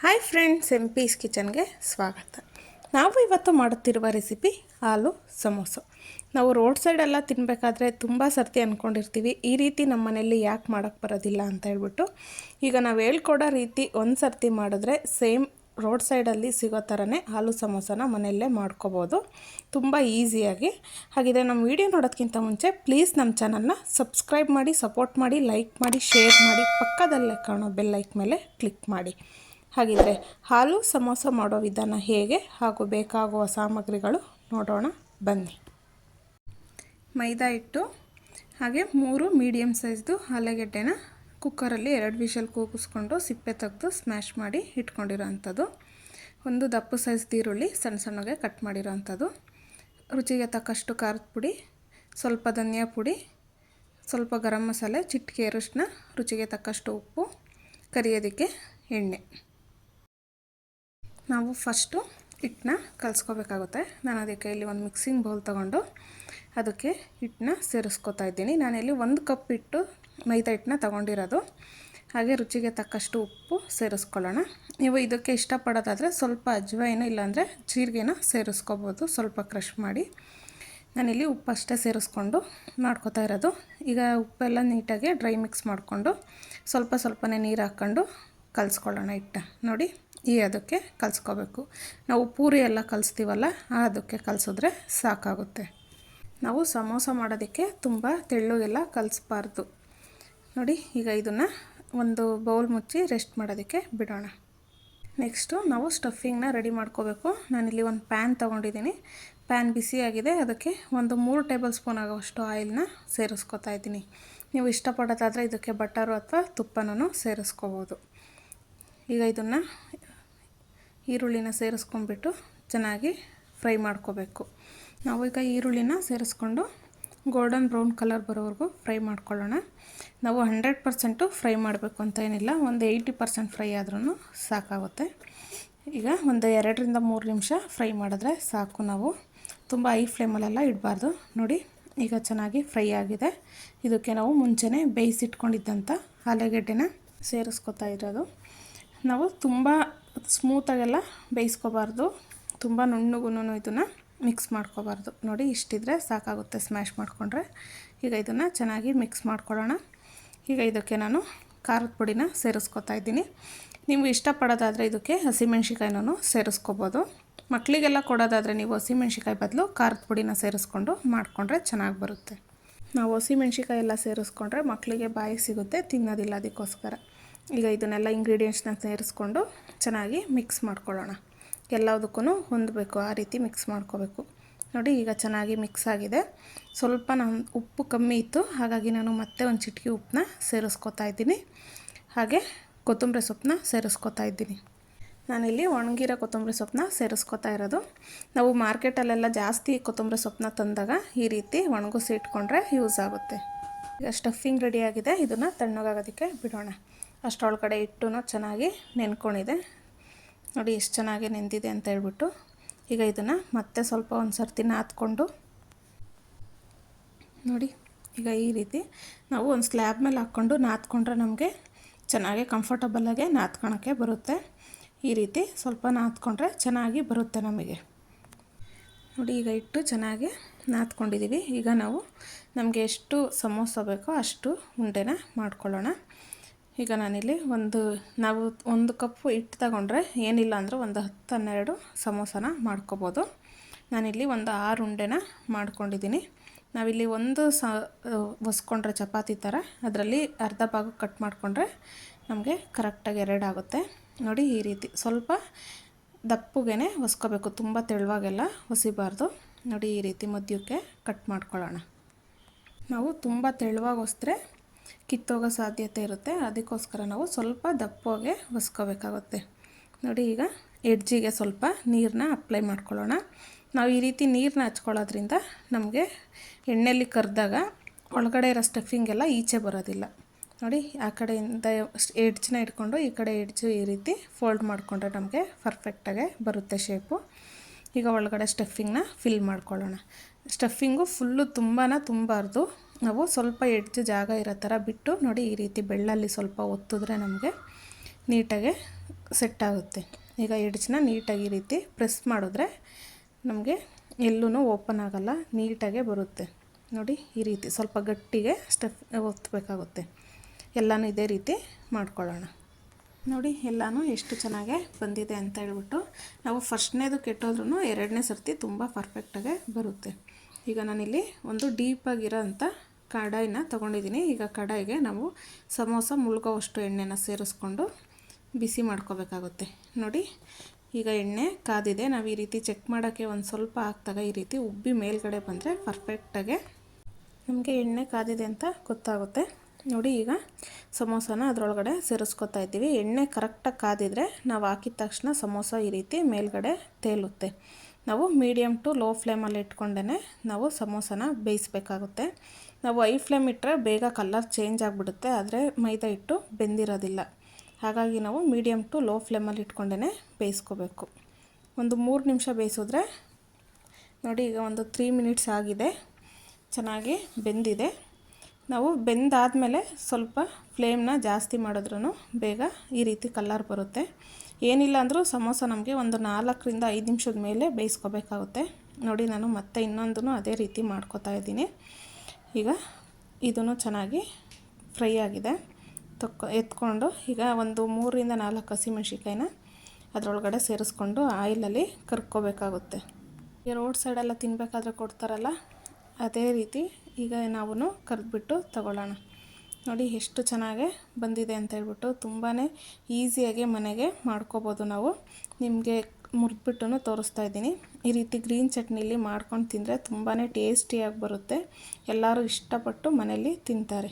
Hi friends, piece ಕಿಚನ್ಗೆ ಸ್ವಾಗತ. ನಾವು ಇವತ್ತು ಮಾಡುತ್ತಿರುವ ರೆಸಿಪಿ ಆಲೂ ಸಮೋಸ. ನಾವು ರೋಡ್ ಸೈಡೆಲ್ಲ ತಿನ್ನಬೇಕಾದ್ರೆ ತುಂಬ ಸರ್ತಿ ಅಂದ್ಕೊಂಡಿರ್ತೀವಿ, ಈ ರೀತಿ ನಮ್ಮ ಮನೆಯಲ್ಲಿ ಯಾಕೆ ಮಾಡೋಕ್ಕೆ ಬರೋದಿಲ್ಲ ಅಂತ ಹೇಳ್ಬಿಟ್ಟು. ಈಗ ನಾವು ಹೇಳ್ಕೊಡೋ ರೀತಿ ಒಂದು ಸರ್ತಿ ಮಾಡಿದ್ರೆ ಸೇಮ್ ರೋಡ್ ಸೈಡಲ್ಲಿ ಸಿಗೋ ಥರನೇ ಆಲೂ ಸಮೋಸನ ಮನೆಯಲ್ಲೇ ಮಾಡ್ಕೋಬೋದು ತುಂಬ ಈಸಿಯಾಗಿ. ಹಾಗಿದ್ರೆ ನಮ್ಮ ವಿಡಿಯೋ ನೋಡೋದಕ್ಕಿಂತ ಮುಂಚೆ ಪ್ಲೀಸ್ ನಮ್ಮ ಚಾನಲ್ನ ಸಬ್ಸ್ಕ್ರೈಬ್ ಮಾಡಿ, ಸಪೋರ್ಟ್ ಮಾಡಿ, ಲೈಕ್ ಮಾಡಿ, ಶೇರ್ ಮಾಡಿ, ಪಕ್ಕದಲ್ಲೇ ಕಾಣೋ ಬೆಲ್ ಲೈಕ್ ಮೇಲೆ ಕ್ಲಿಕ್ ಮಾಡಿ. ಹಾಗಿದ್ರೆ ಆಲೂ ಸಮೋಸ ಮಾಡೋ ವಿಧಾನ ಹೇಗೆ ಹಾಗೂ ಬೇಕಾಗುವ ಸಾಮಗ್ರಿಗಳು ನೋಡೋಣ ಬನ್ನಿ. ಮೈದಾ ಹಿಟ್ಟು, ಹಾಗೆ 3 ಮೀಡಿಯಮ್ ಸೈಜ್ದು ಆಲೂಗೆಡ್ಡೆನ ಕುಕ್ಕರಲ್ಲಿ 2 ವಿಷಲ್ ಕೂಗಿಸ್ಕೊಂಡು ಸಿಪ್ಪೆ ತೆಗೆದು ಸ್ಮ್ಯಾಶ್ ಮಾಡಿ ಇಟ್ಕೊಂಡಿರೋ ಅಂಥದ್ದು. 1 ದಪ್ಪ ಸೈಜ್ದು ಈರುಳ್ಳಿ ಸಣ್ಣ ಸಣ್ಣಗೆ ಕಟ್ ಮಾಡಿರೋ ಅಂಥದ್ದು. ರುಚಿಗೆ ತಕ್ಕಷ್ಟು ಖಾರದ ಪುಡಿ, ಸ್ವಲ್ಪ ಧನಿಯಾ ಪುಡಿ, ಸ್ವಲ್ಪ ಗರಂ ಮಸಾಲೆ, ಚಿಟಿಕೆ ಅರಿಶಿನ, ರುಚಿಗೆ ತಕ್ಕಷ್ಟು ಉಪ್ಪು, ಕರಿಯೋದಕ್ಕೆ ಎಣ್ಣೆ. ನಾವು ಫಸ್ಟು ಹಿಟ್ಟನ್ನ ಕಲಿಸ್ಕೋಬೇಕಾಗುತ್ತೆ. ನಾನು ಅದಕ್ಕೆ ಇಲ್ಲಿ ಒಂದು ಮಿಕ್ಸಿಂಗ್ ಬೌಲ್ ತೊಗೊಂಡು ಅದಕ್ಕೆ ಹಿಟ್ಟನ್ನ ಸೇರಿಸ್ಕೊತಾ ಇದ್ದೀನಿ. ನಾನಿಲ್ಲಿ 1 ಕಪ್ ಹಿಟ್ಟು ಮೈದಾ ಹಿಟ್ಟನ್ನ ತೊಗೊಂಡಿರೋದು. ಹಾಗೆ ರುಚಿಗೆ ತಕ್ಕಷ್ಟು ಉಪ್ಪು ಸೇರಿಸ್ಕೊಳ್ಳೋಣ. ನೀವು ಇದಕ್ಕೆ ಇಷ್ಟಪಡೋದಾದರೆ ಸ್ವಲ್ಪ ಅಜ್ವಾಯಿನ ಇಲ್ಲಾಂದರೆ ಜೀರಿಗೆನ ಸೇರಿಸ್ಕೋಬೋದು, ಸ್ವಲ್ಪ ಕ್ರಷ್ ಮಾಡಿ. ನಾನಿಲ್ಲಿ ಉಪ್ಪು ಅಷ್ಟೇ ಸೇರಿಸ್ಕೊಂಡು ಮಾಡ್ಕೋತಾ ಇರೋದು. ಈಗ ಉಪ್ಪೆಲ್ಲ ನೀಟಾಗಿ ಡ್ರೈ ಮಿಕ್ಸ್ ಮಾಡಿಕೊಂಡು ಸ್ವಲ್ಪನೇ ನೀರು ಹಾಕ್ಕೊಂಡು ಕಲಿಸ್ಕೊಳ್ಳೋಣ. ಹಿಟ್ಟ ನೋಡಿ ಈ ಅದಕ್ಕೆ ಕಲಿಸ್ಕೋಬೇಕು. ನಾವು ಪೂರಿ ಎಲ್ಲ ಕಲಿಸ್ತೀವಲ್ಲ ಅದಕ್ಕೆ ಕಲಿಸಿದ್ರೆ ಸಾಕಾಗುತ್ತೆ. ನಾವು ಸಮೋಸ ಮಾಡೋದಕ್ಕೆ ತುಂಬ ತೆಳ್ಳಗೆಲ್ಲ ಕಲಿಸ್ಬಾರ್ದು. ನೋಡಿ ಈಗ ಇದನ್ನು ಒಂದು ಬೌಲ್ ಮುಚ್ಚಿ ರೆಸ್ಟ್ ಮಾಡೋದಕ್ಕೆ ಬಿಡೋಣ. ನೆಕ್ಸ್ಟು ನಾವು ಸ್ಟಫಿಂಗ್ನ ರೆಡಿ ಮಾಡ್ಕೋಬೇಕು. ನಾನಿಲ್ಲಿ ಒಂದು ಪ್ಯಾನ್ ತೊಗೊಂಡಿದ್ದೀನಿ. ಪ್ಯಾನ್ ಬಿಸಿಯಾಗಿದೆ, ಅದಕ್ಕೆ ಒಂದು 3 ಟೇಬಲ್ ಸ್ಪೂನ್ ಆಗೋಷ್ಟು ಆಯಿಲ್ನ ಸೇರಿಸ್ಕೊತಾ ಇದ್ದೀನಿ. ನೀವು ಇಷ್ಟಪಡೋದಾದರೆ ಇದಕ್ಕೆ ಬಟರು ಅಥವಾ ತುಪ್ಪನೂ ಸೇರಿಸ್ಕೋಬೋದು. ಈಗ ಇದನ್ನು ಈರುಳ್ಳಿನ ಸೇರಿಸ್ಕೊಂಡ್ಬಿಟ್ಟು ಚೆನ್ನಾಗಿ ಫ್ರೈ ಮಾಡ್ಕೋಬೇಕು. ನಾವೀಗ ಈರುಳ್ಳಿನ ಸೇರಿಸ್ಕೊಂಡು ಗೋಲ್ಡನ್ ಬ್ರೌನ್ ಕಲರ್ ಬರೋವರೆಗೂ ಫ್ರೈ ಮಾಡ್ಕೊಳ್ಳೋಣ. ನಾವು 100% ಫ್ರೈ ಮಾಡಬೇಕು ಅಂತ ಏನಿಲ್ಲ, ಒಂದು 80% ಫ್ರೈ ಆದ್ರೂ ಸಾಕಾಗುತ್ತೆ. ಈಗ ಒಂದು 2 ರಿಂದ 3 ನಿಮಿಷ ಫ್ರೈ ಮಾಡಿದ್ರೆ ಸಾಕು. ನಾವು ತುಂಬ ಹೈ ಫ್ಲೇಮಲ್ಲೆಲ್ಲ ಇಡಬಾರ್ದು. ನೋಡಿ ಈಗ ಚೆನ್ನಾಗಿ ಫ್ರೈ ಆಗಿದೆ. ಇದಕ್ಕೆ ನಾವು ಮುಂಚೆನೇ ಬೇಯಿಸಿಟ್ಕೊಂಡಿದ್ದಂಥ ಆಲೂಗೆಡ್ಡೆನ ಸೇರಿಸ್ಕೊತಾ ಇರೋದು. ನಾವು ತುಂಬ ಸ್ಮೂತಾಗೆಲ್ಲ ಬೇಯಿಸ್ಕೋಬಾರ್ದು, ತುಂಬ ನುಣ್ಣಗೂ ಇದನ್ನು ಮಿಕ್ಸ್ ಮಾಡ್ಕೋಬಾರ್ದು. ನೋಡಿ ಇಷ್ಟಿದ್ರೆ ಸಾಕಾಗುತ್ತೆ ಸ್ಮ್ಯಾಶ್ ಮಾಡಿಕೊಂಡ್ರೆ. ಈಗ ಇದನ್ನು ಚೆನ್ನಾಗಿ ಮಿಕ್ಸ್ ಮಾಡ್ಕೊಳ್ಳೋಣ. ಈಗ ಇದಕ್ಕೆ ನಾನು ಖಾರದ ಪುಡಿನ ಸೇರಿಸ್ಕೊತಾ ಇದ್ದೀನಿ. ನೀವು ಇಷ್ಟಪಡೋದಾದರೆ ಇದಕ್ಕೆ ಹಸಿಮೆಣ್ಸಿಕಾಯಿನೂ ಸೇರಿಸ್ಕೋಬೋದು. ಮಕ್ಕಳಿಗೆಲ್ಲ ಕೊಡೋದಾದರೆ ನೀವು ಹಸಿಮೆಣ್ಸಿಕಾಯಿ ಬದಲು ಖಾರದ ಪುಡಿನ ಸೇರಿಸ್ಕೊಂಡು ಮಾಡಿಕೊಂಡ್ರೆ ಚೆನ್ನಾಗಿ ಬರುತ್ತೆ. ನಾವು ಹಸಿಮೆಣ್ಸಿಕಾಯಿ ಎಲ್ಲ ಸೇರಿಸ್ಕೊಂಡ್ರೆ ಮಕ್ಕಳಿಗೆ ಬಾಯಿಗೆ ಸಿಗುತ್ತೆ, ತಿನ್ನೋದಿಲ್ಲ, ಅದಕ್ಕೋಸ್ಕರ. ಈಗ ಇದನ್ನೆಲ್ಲ ಇಂಗ್ರೀಡಿಯೆಂಟ್ಸ್ನ ಸೇರಿಸ್ಕೊಂಡು ಚೆನ್ನಾಗಿ ಮಿಕ್ಸ್ ಮಾಡ್ಕೊಳ್ಳೋಣ. ಎಲ್ಲದಕ್ಕೂ ಹೊಂದಬೇಕು, ಆ ರೀತಿ ಮಿಕ್ಸ್ ಮಾಡ್ಕೋಬೇಕು. ನೋಡಿ ಈಗ ಚೆನ್ನಾಗಿ ಮಿಕ್ಸ್ ಆಗಿದೆ. ಸ್ವಲ್ಪ ಉಪ್ಪು ಕಮ್ಮಿ ಇತ್ತು, ಹಾಗಾಗಿ ನಾನು ಮತ್ತೆ ಒಂದು ಚಿಟಿಕೆ ಉಪ್ಪನ್ನ ಸೇರಿಸ್ಕೊತಾ ಇದ್ದೀನಿ. ಹಾಗೆ ಕೊತ್ತಂಬರಿ ಸೊಪ್ಪನ್ನ ಸೇರಿಸ್ಕೊತಾ ಇದ್ದೀನಿ. ನಾನಿಲ್ಲಿ ಒಣಗಿರೋ ಕೊತ್ತಂಬರಿ ಸೊಪ್ಪನ್ನ ಸೇರಿಸ್ಕೊತಾ ಇರೋದು. ನಾವು ಮಾರ್ಕೆಟಲ್ಲೆಲ್ಲ ಜಾಸ್ತಿ ಕೊತ್ತಂಬರಿ ಸೊಪ್ಪನ್ನ ತಂದಾಗ ಈ ರೀತಿ ಒಣಗಿಸಿ ಇಟ್ಕೊಂಡ್ರೆ ಯೂಸ್ ಆಗುತ್ತೆ. ಈಗ ಸ್ಟಫಿಂಗ್ ರೆಡಿಯಾಗಿದೆ, ಇದನ್ನು ತಣ್ಣಗಾಗೋದಕ್ಕೆ ಬಿಡೋಣ. ಅಷ್ಟರೊಳಗಡೆ ಹಿಟ್ಟು ಚೆನ್ನಾಗಿ ನೆನ್ಕೊಂಡಿದೆ. ನೋಡಿ ಎಷ್ಟು ಚೆನ್ನಾಗಿ ನೆಂದಿದೆ ಅಂತ ಹೇಳ್ಬಿಟ್ಟು. ಈಗ ಇದನ್ನು ಮತ್ತೆ ಸ್ವಲ್ಪ ಒಂದು ಸರ್ತಿ ನಾದ್ಕೊಂಡು ನೋಡಿ ಈಗ ಈ ರೀತಿ ನಾವು ಒಂದು ಸ್ಲ್ಯಾಬ್ ಮೇಲೆ ಹಾಕ್ಕೊಂಡು ನಾದ್ಕೊಂಡ್ರೆ ನಮಗೆ ಚೆನ್ನಾಗಿ ಕಂಫರ್ಟಬಲಾಗೆ ನಾದ್ಕೊಳಕ್ಕೆ ಬರುತ್ತೆ. ಈ ರೀತಿ ಸ್ವಲ್ಪ ನಾದ್ಕೊಂಡ್ರೆ ಚೆನ್ನಾಗಿ ಬರುತ್ತೆ ನಮಗೆ. ನೋಡಿ ಈಗ ಹಿಟ್ಟು ಚೆನ್ನಾಗಿ ನಾದ್ಕೊಂಡಿದ್ದೀವಿ. ಈಗ ನಾವು ನಮಗೆ ಎಷ್ಟು ಸಮೋಸ ಬೇಕೋ ಅಷ್ಟು ಉಂಡೆನ ಮಾಡ್ಕೊಳ್ಳೋಣ. ಈಗ ನಾನಿಲ್ಲಿ ನಾವು 1 ಕಪ್ ಹಿಟ್ಟು ತಗೊಂಡ್ರೆ ಏನಿಲ್ಲ ಅಂದರೂ ಒಂದು 10-12 ಸಮೋಸನ ಮಾಡ್ಕೋಬೋದು. ನಾನಿಲ್ಲಿ ಒಂದು 6 ಉಂಡೆನ ಮಾಡ್ಕೊಂಡಿದ್ದೀನಿ. ನಾವಿಲ್ಲಿ ಒಂದು ಒಸ್ಕೊಂಡ್ರೆ ಚಪಾತಿ ಥರ, ಅದರಲ್ಲಿ ಅರ್ಧ ಭಾಗ ಕಟ್ ಮಾಡಿಕೊಂಡ್ರೆ ನಮಗೆ ಕರೆಕ್ಟಾಗಿ 2 ಆಗುತ್ತೆ. ನೋಡಿ ಈ ರೀತಿ ಸ್ವಲ್ಪ ದಪ್ಪಗೆ ಒಸ್ಕೋಬೇಕು, ತುಂಬ ತೆಳುವಾಗೆಲ್ಲ ಒಸಿಬಾರ್ದು. ನೋಡಿ ಈ ರೀತಿ ಮಧ್ಯಕ್ಕೆ ಕಟ್ ಮಾಡ್ಕೊಳ್ಳೋಣ. ನಾವು ತುಂಬ ತೆಳುವಾಗಿ ಒಸಿದ್ರೆ ಕಿತ್ತೋಗೋ ಸಾಧ್ಯತೆ ಇರುತ್ತೆ, ಅದಕ್ಕೋಸ್ಕರ ನಾವು ಸ್ವಲ್ಪ ದಪ್ಪಗೆ ಒಸ್ಕೋಬೇಕಾಗುತ್ತೆ. ನೋಡಿ ಈಗ ಎಡ್ಜಿಗೆ ಸ್ವಲ್ಪ ನೀರನ್ನ ಅಪ್ಲೈ ಮಾಡ್ಕೊಳ್ಳೋಣ. ನಾವು ಈ ರೀತಿ ನೀರನ್ನ ಹಚ್ಕೊಳ್ಳೋದ್ರಿಂದ ನಮಗೆ ಎಣ್ಣೆಯಲ್ಲಿ ಕರೆದಾಗ ಒಳಗಡೆ ಇರೋ ಸ್ಟಫಿಂಗೆಲ್ಲ ಈಚೆ ಬರೋದಿಲ್ಲ. ನೋಡಿ ಆ ಕಡೆಯಿಂದ ಎಡ್ಜನ್ನ ಇಟ್ಕೊಂಡು ಈ ಕಡೆ ಎಡ್ಜು ಈ ರೀತಿ ಫೋಲ್ಡ್ ಮಾಡಿಕೊಂಡ್ರೆ ನಮಗೆ ಪರ್ಫೆಕ್ಟಾಗೆ ಬರುತ್ತೆ ಶೇಪು. ಈಗ ಒಳಗಡೆ ಸ್ಟಫಿಂಗ್ನ ಫಿಲ್ ಮಾಡ್ಕೊಳ್ಳೋಣ. ಸ್ಟಫಿಂಗು ಫುಲ್ಲು ತುಂಬಾರ್ದು, ನಾವು ಸ್ವಲ್ಪ ಎಡ್ಜು ಜಾಗ ಇರೋ ಥರ ಬಿಟ್ಟು ನೋಡಿ ಈ ರೀತಿ ಬೆಳ್ಳಲ್ಲಿ ಸ್ವಲ್ಪ ಒತ್ತಿದ್ರೆ ನಮಗೆ ನೀಟಾಗೆ ಸೆಟ್ ಆಗುತ್ತೆ. ಈಗ ಎಡ್ಜ್ನ ನೀಟಾಗಿ ಈ ರೀತಿ ಪ್ರೆಸ್ ಮಾಡಿದ್ರೆ ನಮಗೆ ಎಲ್ಲೂ ಓಪನ್ ಆಗೋಲ್ಲ, ನೀಟಾಗೆ ಬರುತ್ತೆ ನೋಡಿ. ಈ ರೀತಿ ಸ್ವಲ್ಪ ಗಟ್ಟಿಗೆ ಒತ್ತಬೇಕಾಗುತ್ತೆ. ಎಲ್ಲನೂ ಇದೇ ರೀತಿ ಮಾಡ್ಕೊಳ್ಳೋಣ ನೋಡಿ. ಎಲ್ಲನೂ ಎಷ್ಟು ಚೆನ್ನಾಗೆ ಬಂದಿದೆ ಅಂತ ಹೇಳ್ಬಿಟ್ಟು ನಾವು ಫಸ್ಟ್ನೇದು ಕೆಟ್ಟೋದ್ರೂ ಎರಡನೇ ಸರ್ತಿ ತುಂಬ ಪರ್ಫೆಕ್ಟಾಗೆ ಬರುತ್ತೆ. ಈಗ ನಾನಿಲ್ಲಿ ಒಂದು ಡೀಪಾಗಿರೋ ಅಂಥ ಕಡಾಯಿನ ತೊಗೊಂಡಿದ್ದೀನಿ. ಈಗ ಕಡಾಯಿಗೆ ನಾವು ಸಮೋಸ ಮುಳುಗೋವಷ್ಟು ಎಣ್ಣೆನ ಸೇರಿಸ್ಕೊಂಡು ಬಿಸಿ ಮಾಡ್ಕೋಬೇಕಾಗುತ್ತೆ ನೋಡಿ. ಈಗ ಎಣ್ಣೆ ಕಾದಿದೆ. ನಾವು ಈ ರೀತಿ ಚೆಕ್ ಮಾಡೋಕ್ಕೆ ಒಂದು ಸ್ವಲ್ಪ ಹಾಕ್ದಾಗ ಈ ರೀತಿ ಉಬ್ಬಿ ಮೇಲ್ಗಡೆ ಬಂದರೆ ಪರ್ಫೆಕ್ಟಾಗೆ ನಮಗೆ ಎಣ್ಣೆ ಕಾದಿದೆ ಅಂತ ಗೊತ್ತಾಗುತ್ತೆ ನೋಡಿ. ಈಗ ಸಮೋಸನ ಅದರೊಳಗಡೆ ಸೇರಿಸ್ಕೊತಾ ಇದ್ದೀವಿ. ಎಣ್ಣೆ ಕರೆಕ್ಟಾಗಿ ಕಾದಿದ್ರೆ ನಾವು ಹಾಕಿದ ತಕ್ಷಣ ಸಮೋಸ ಈ ರೀತಿ ಮೇಲ್ಗಡೆ ತೇಲುತ್ತೆ. ನಾವು ಮೀಡಿಯಮ್ ಟು ಲೋ ಫ್ಲೇಮಲ್ಲಿ ಇಟ್ಕೊಂಡೇ ನಾವು ಸಮೋಸನ ಬೇಯಿಸಬೇಕಾಗುತ್ತೆ. ನಾವು ಹೈ ಫ್ಲೇಮ್ ಇಟ್ಟರೆ ಬೇಗ ಕಲರ್ ಚೇಂಜ್ ಆಗಿಬಿಡುತ್ತೆ, ಆದರೆ ಮೈದಾ ಹಿಟ್ಟು ಬೆಂದಿರೋದಿಲ್ಲ. ಹಾಗಾಗಿ ನಾವು ಮೀಡಿಯಮ್ ಟು ಲೋ ಫ್ಲೇಮಲ್ಲಿ ಇಟ್ಕೊಂಡೇ ಬೇಯಿಸ್ಕೋಬೇಕು. ಒಂದು 3 ನಿಮಿಷ ಬೇಯಿಸಿದ್ರೆ ನೋಡಿ. ಈಗ ಒಂದು 3 ಮಿನಿಟ್ಸ್ ಆಗಿದೆ, ಚೆನ್ನಾಗಿ ಬೆಂದಿದೆ. ನಾವು ಬೆಂದಾದಮೇಲೆ ಸ್ವಲ್ಪ ಫ್ಲೇಮ್ನ ಜಾಸ್ತಿ ಮಾಡಿದ್ರೂ ಬೇಗ ಈ ರೀತಿ ಕಲರ್ ಬರುತ್ತೆ. ಏನಿಲ್ಲ ಅಂದರೂ ಸಮೋಸ ನಮಗೆ ಒಂದು 4ರಿಂದ 5 ನಿಮಿಷದ ಮೇಲೆ ಬೇಯಿಸ್ಕೋಬೇಕಾಗುತ್ತೆ ನೋಡಿ. ನಾನು ಮತ್ತೆ ಇನ್ನೊಂದೂ ಅದೇ ರೀತಿ ಮಾಡ್ಕೋತಾ ಇದ್ದೀನಿ. ಈಗ ಇದೂ ಚೆನ್ನಾಗಿ ಫ್ರೈ ಆಗಿದೆ. ಎತ್ಕೊಂಡು ಈಗ ಒಂದು 3ರಿಂದ 4 ಹಸಿಮೆಣ್ಸಿಕಾಯಿನ ಅದರೊಳಗಡೆ ಸೇರಿಸ್ಕೊಂಡು ಆಯಿಲಲ್ಲಿ ಕರ್ಕೋಬೇಕಾಗುತ್ತೆ. ಈ ರೋಡ್ ಸೈಡೆಲ್ಲ ತಿನ್ನಬೇಕಾದ್ರೆ ಕೊಡ್ತಾರಲ್ಲ, ಅದೇ ರೀತಿ ಈಗ ನಾವು ಕರೆದ್ಬಿಟ್ಟು ತಗೊಳ್ಳೋಣ ನೋಡಿ. ಎಷ್ಟು ಚೆನ್ನಾಗಿ ಬಂದಿದೆ ಅಂತ ಹೇಳ್ಬಿಟ್ಟು ತುಂಬಾ ಈಸಿಯಾಗಿ ಮನೆಗೆ ಮಾಡ್ಕೋಬೋದು ನಾವು. ನಿಮಗೆ ಮುರಿದ್ಬಿಟ್ಟು ತೋರಿಸ್ತಾ ಇದ್ದೀನಿ. ಈ ರೀತಿ ಗ್ರೀನ್ ಚಟ್ನಿಲಿ ಮಾಡ್ಕೊಂಡು ತಿಂದರೆ ತುಂಬಾ ಟೇಸ್ಟಿಯಾಗಿ ಬರುತ್ತೆ. ಎಲ್ಲರೂ ಇಷ್ಟಪಟ್ಟು ಮನೇಲಿ ತಿಂತಾರೆ.